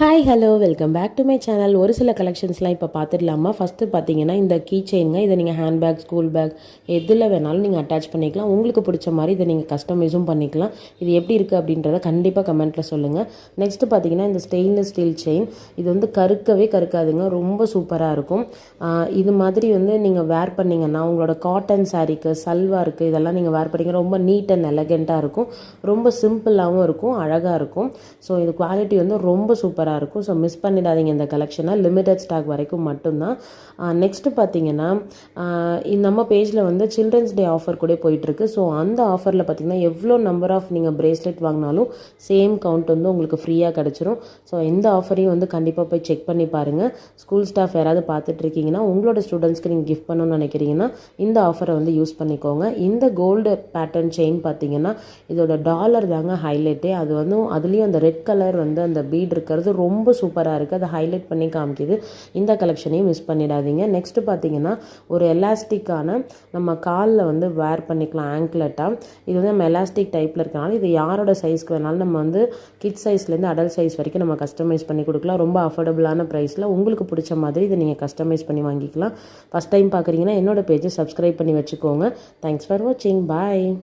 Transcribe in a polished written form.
Hi hello welcome back to my channel. ஒரு சில கலெக்ஷன்ஸ்லாம் இப்போ பார்த்துடலாமா. ஃபஸ்ட்டு பார்த்தீங்கன்னா இந்த கீ செயின்ங்க. இதை நீங்கள் ஹேண்ட்பேக், ஸ்கூல் பேக் எதில் வேணாலும் நீங்கள் அட்டாச் பண்ணிக்கலாம். உங்களுக்கு பிடிச்ச மாதிரி இதை நீங்கள் கஸ்டமைஸும் பண்ணிக்கலாம். இது எப்படி இருக்குது அப்படின்றத கண்டிப்பாக கமெண்ட்டில் சொல்லுங்கள். நெக்ஸ்ட்டு பார்த்தீங்கன்னா இந்த ஸ்டெயின்லெஸ் ஸ்டீல் செயின். இது வந்து கருக்கவே கருக்காதுங்க, ரொம்ப சூப்பராக இருக்கும். இது மாதிரி வந்து நீங்கள் வேர் பண்ணிங்கன்னா உங்களோட காட்டன் சாரீக்கு, சல்வாருக்கு இதெல்லாம் நீங்கள் வேர் பண்ணிங்க ரொம்ப நீட் அண்ட் எலகெண்ட்டாக இருக்கும். ரொம்ப சிம்பிளாகவும் இருக்கும், அழகாக இருக்கும். ஸோ இது குவாலிட்டி வந்து ரொம்ப சூப்பராக இருக்கும். ஸோ மிஸ் பண்ணிடாதீங்க இந்த கலெக்ஷனை. லிமிடெட் ஸ்டாக் வரைக்கும் மட்டும்தான். நெக்ஸ்ட்டு பார்த்தீங்கன்னா நம்ம பேஜில் வந்து சில்ட்ரன்ஸ் டே ஆஃபர் கூட போயிட்டுருக்கு. ஸோ அந்த ஆஃபரில் பார்த்தீங்கன்னா எவ்வளோ நம்பர் ஆஃப் நீங்கள் பிரேஸ்லெட் வாங்கினாலும் சேம் கவுண்ட் வந்து உங்களுக்கு ஃப்ரீயாக கிடச்சிரும். ஸோ இந்த ஆஃபரையும் வந்து கண்டிப்பாக போய் செக் பண்ணி பாருங்கள். ஸ்கூல் ஸ்டாஃப் யாராவது பார்த்துட்டு இருக்கீங்கன்னா, உங்களோட ஸ்டூடெண்ட்ஸ்க்கு நீங்கள் கிஃப்ட் பண்ணணும்னு நினைக்கிறீங்கன்னா இந்த ஆஃபரை வந்து யூஸ் பண்ணிக்கோங்க. இந்த கோல்டு பேட்டர்ன் செயின் பார்த்தீங்கன்னா இதோட டாலர் தாங்க ஹைலைட்டே. அது வந்து அதுலேயும் அந்த ரெட் கலர் வந்து அந்த பீட் இருக்கிறது ரொம்ப சூப்பராக இருக்குது. அதை ஹைலைட் பண்ணி காமிக்குது. இந்த கலெக்ஷனையும் மிஸ் பண்ணிடாதீங்க. நெக்ஸ்ட்டு பார்த்தீங்கன்னா ஒரு எலாஸ்டிக்கான நம்ம காலில் வந்து வேர் பண்ணிக்கலாம் ஆங்க்லெட்டாக. இது வந்து நம்ம எலாஸ்டிக் டைப்பில் இருக்கனால இது யாரோட சைஸ்க்கு வேணாலும் நம்ம வந்து கிட் சைஸ்லேருந்து அடல்ட் சைஸ் வரைக்கும் நம்ம கஸ்டமைஸ் பண்ணி கொடுக்கலாம். ரொம்ப அஃபோர்டபுளான ப்ரைஸில் உங்களுக்கு பிடிச்ச மாதிரி இதை நீங்கள் கஸ்டமைஸ் பண்ணி வாங்கிக்கலாம். ஃபஸ்ட் டைம் பார்க்குறீங்கன்னா என்னோட பேஜை சப்ஸ்கிரைப் பண்ணி வச்சுக்கோங்க. தேங்க்ஸ் ஃபார் வாட்சிங். பாய்.